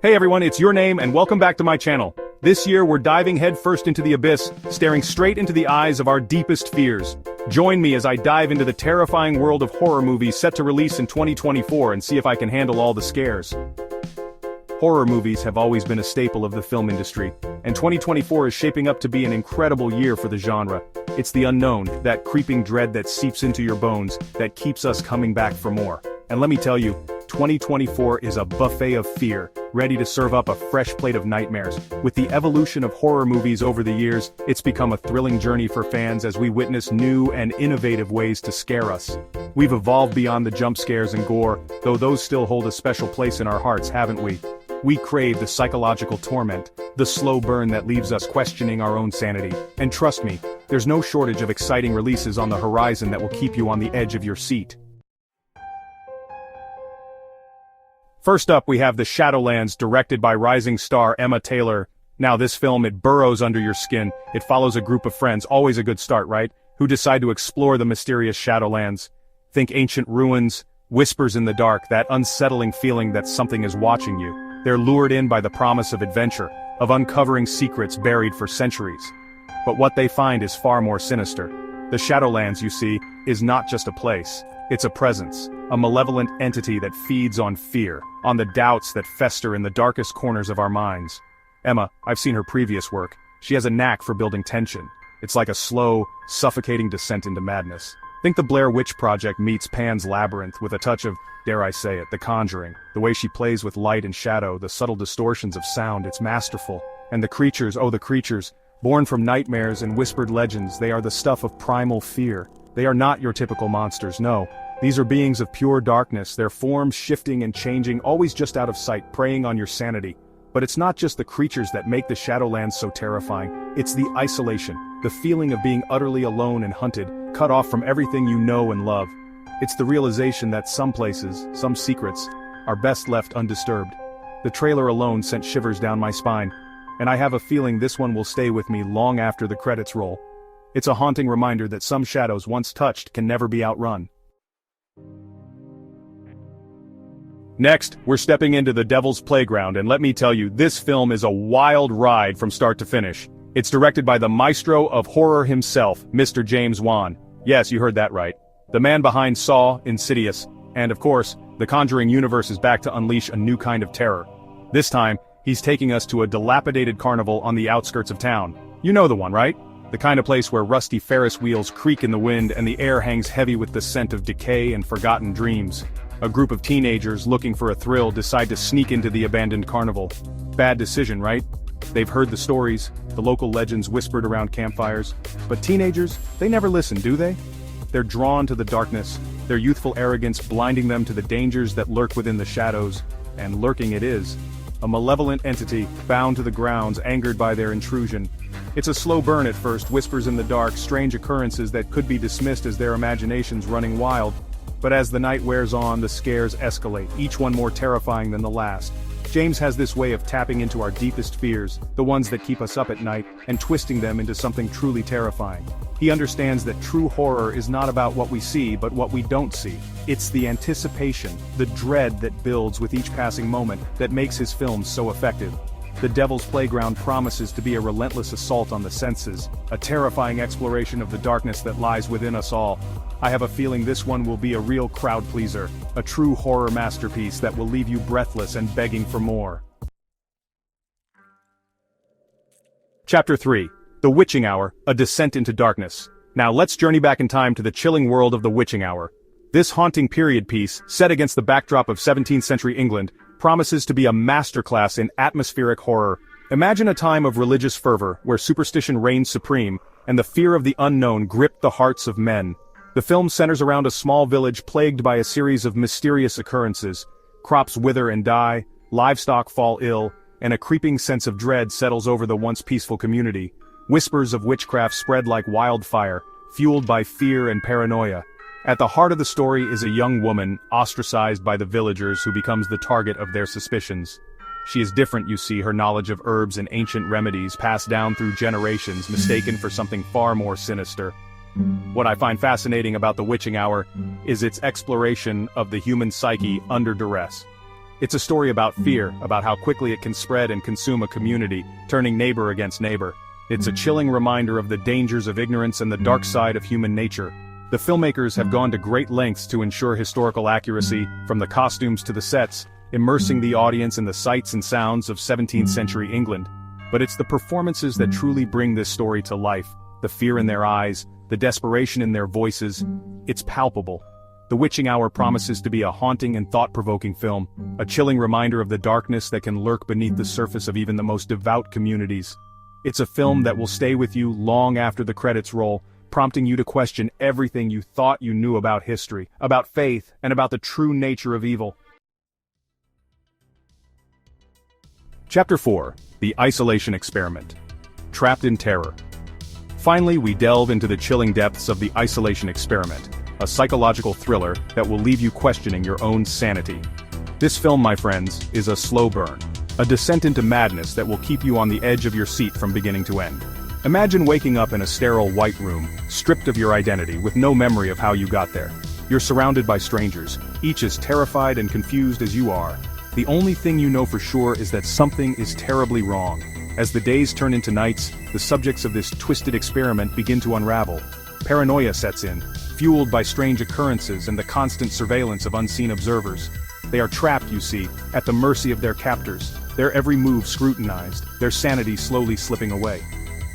Hey everyone, it's your name and welcome back to my channel. This year we're diving headfirst into the abyss, staring straight into the eyes of our deepest fears. Join me as I dive into the terrifying world of horror movies set to release in 2024 and see if I can handle all the scares. Horror movies have always been a staple of the film industry, and 2024 is shaping up to be an incredible year for the genre. It's the unknown, that creeping dread that seeps into your bones, that keeps us coming back for more. And let me tell you, 2024 is a buffet of fear, ready to serve up a fresh plate of nightmares. With the evolution of horror movies over the years, it's become a thrilling journey for fans as we witness new and innovative ways to scare us. We've evolved beyond the jump scares and gore, though those still hold a special place in our hearts, haven't we? We crave the psychological torment, the slow burn that leaves us questioning our own sanity. And trust me, there's no shortage of exciting releases on the horizon that will keep you on the edge of your seat. First up we have The Shadowlands, directed by rising star Emma Taylor. Now this film, it burrows under your skin. It follows a group of friends, always a good start, right? Who decide to explore the mysterious Shadowlands. Think ancient ruins, whispers in the dark, that unsettling feeling that something is watching you. They're lured in by the promise of adventure, of uncovering secrets buried for centuries. But what they find is far more sinister. The Shadowlands, you see, is not just a place. It's a presence, a malevolent entity that feeds on fear, on the doubts that fester in the darkest corners of our minds. Emma, I've seen her previous work. She has a knack for building tension. It's like a slow, suffocating descent into madness. Think the Blair Witch Project meets Pan's Labyrinth with a touch of, dare I say it, The Conjuring. The way she plays with light and shadow, the subtle distortions of sound, it's masterful. And the creatures, oh the creatures, born from nightmares and whispered legends, they are the stuff of primal fear. They are not your typical monsters, no. These are beings of pure darkness, their forms shifting and changing, always just out of sight, preying on your sanity. But it's not just the creatures that make the Shadowlands so terrifying, it's the isolation, the feeling of being utterly alone and hunted, cut off from everything you know and love. It's the realization that some places, some secrets, are best left undisturbed. The trailer alone sent shivers down my spine, and I have a feeling this one will stay with me long after the credits roll. It's a haunting reminder that some shadows once touched can never be outrun. Next, we're stepping into The Devil's Playground, and let me tell you, this film is a wild ride from start to finish. It's directed by the maestro of horror himself, Mr. James Wan. Yes, you heard that right. The man behind Saw, Insidious, and of course, the Conjuring universe is back to unleash a new kind of terror. This time, he's taking us to a dilapidated carnival on the outskirts of town. You know the one, right? The kind of place where rusty Ferris wheels creak in the wind and the air hangs heavy with the scent of decay and forgotten dreams. A group of teenagers looking for a thrill decide to sneak into the abandoned carnival. Bad decision, right? They've heard the stories, the local legends whispered around campfires. But teenagers, they never listen, do they? They're drawn to the darkness, their youthful arrogance blinding them to the dangers that lurk within the shadows. And lurking it is. A malevolent entity, bound to the grounds, angered by their intrusion. It's a slow burn at first, whispers in the dark, strange occurrences that could be dismissed as their imaginations running wild. But as the night wears on, the scares escalate, each one more terrifying than the last. James has this way of tapping into our deepest fears, the ones that keep us up at night, and twisting them into something truly terrifying. He understands that true horror is not about what we see, but what we don't see. It's the anticipation, the dread that builds with each passing moment, that makes his films so effective. The Devil's Playground promises to be a relentless assault on the senses, a terrifying exploration of the darkness that lies within us all. I have a feeling this one will be a real crowd pleaser, a true horror masterpiece that will leave you breathless and begging for more. Chapter 3. The Witching Hour, A Descent into Darkness. Now let's journey back in time to the chilling world of The Witching Hour. This haunting period piece, set against the backdrop of 17th century England, promises to be a masterclass in atmospheric horror. Imagine a time of religious fervor, where superstition reigned supreme, and the fear of the unknown gripped the hearts of men. The film centers around a small village plagued by a series of mysterious occurrences. Crops wither and die, livestock fall ill, and a creeping sense of dread settles over the once peaceful community. Whispers of witchcraft spread like wildfire, fueled by fear and paranoia. At the heart of the story is a young woman, ostracized by the villagers, who becomes the target of their suspicions. She is different, you see, her knowledge of herbs and ancient remedies passed down through generations, mistaken for something far more sinister. What I find fascinating about The Witching Hour is its exploration of the human psyche under duress. It's a story about fear, about how quickly it can spread and consume a community, turning neighbor against neighbor. It's a chilling reminder of the dangers of ignorance and the dark side of human nature. The filmmakers have gone to great lengths to ensure historical accuracy, from the costumes to the sets, immersing the audience in the sights and sounds of 17th century England. But it's the performances that truly bring this story to life. The fear in their eyes, the desperation in their voices. It's palpable. The Witching Hour promises to be a haunting and thought-provoking film, a chilling reminder of the darkness that can lurk beneath the surface of even the most devout communities. It's a film that will stay with you long after the credits roll, prompting you to question everything you thought you knew about history, about faith, and about the true nature of evil. Chapter 4. The Isolation Experiment. Trapped in Terror. Finally, we delve into the chilling depths of The Isolation Experiment, a psychological thriller that will leave you questioning your own sanity. This film, my friends, is a slow burn, a descent into madness that will keep you on the edge of your seat from beginning to end. Imagine waking up in a sterile white room, stripped of your identity, with no memory of how you got there. You're surrounded by strangers, each as terrified and confused as you are. The only thing you know for sure is that something is terribly wrong. As the days turn into nights, the subjects of this twisted experiment begin to unravel. Paranoia sets in, fueled by strange occurrences and the constant surveillance of unseen observers. They are trapped, you see, at the mercy of their captors, their every move scrutinized, their sanity slowly slipping away.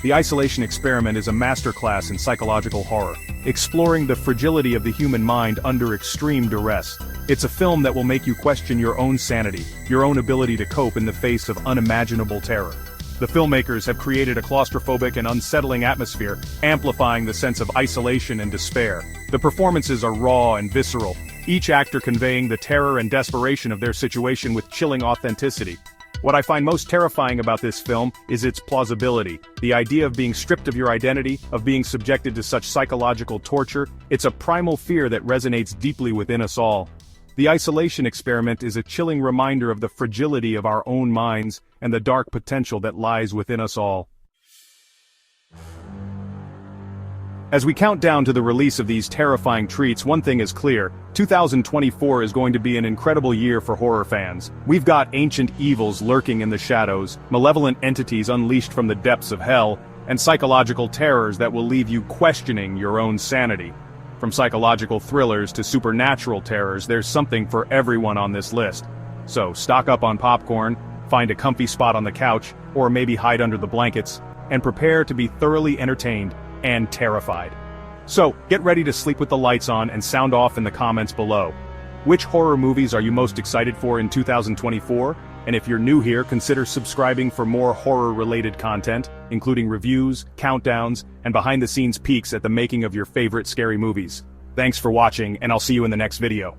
The Isolation Experiment is a masterclass in psychological horror, exploring the fragility of the human mind under extreme duress. It's a film that will make you question your own sanity, your own ability to cope in the face of unimaginable terror. The filmmakers have created a claustrophobic and unsettling atmosphere, amplifying the sense of isolation and despair. The performances are raw and visceral, each actor conveying the terror and desperation of their situation with chilling authenticity. What I find most terrifying about this film is its plausibility. The idea of being stripped of your identity, of being subjected to such psychological torture, it's a primal fear that resonates deeply within us all. The Isolation Experiment is a chilling reminder of the fragility of our own minds and the dark potential that lies within us all. As we count down to the release of these terrifying treats, one thing is clear: 2024 is going to be an incredible year for horror fans. We've got ancient evils lurking in the shadows, malevolent entities unleashed from the depths of hell, and psychological terrors that will leave you questioning your own sanity. From psychological thrillers to supernatural terrors, there's something for everyone on this list. So stock up on popcorn, find a comfy spot on the couch, or maybe hide under the blankets, and prepare to be thoroughly entertained and terrified. So, get ready to sleep with the lights on and sound off in the comments below. Which horror movies are you most excited for in 2024? And if you're new here, consider subscribing for more horror-related content, including reviews, countdowns, and behind-the-scenes peeks at the making of your favorite scary movies. Thanks for watching, and I'll see you in the next video.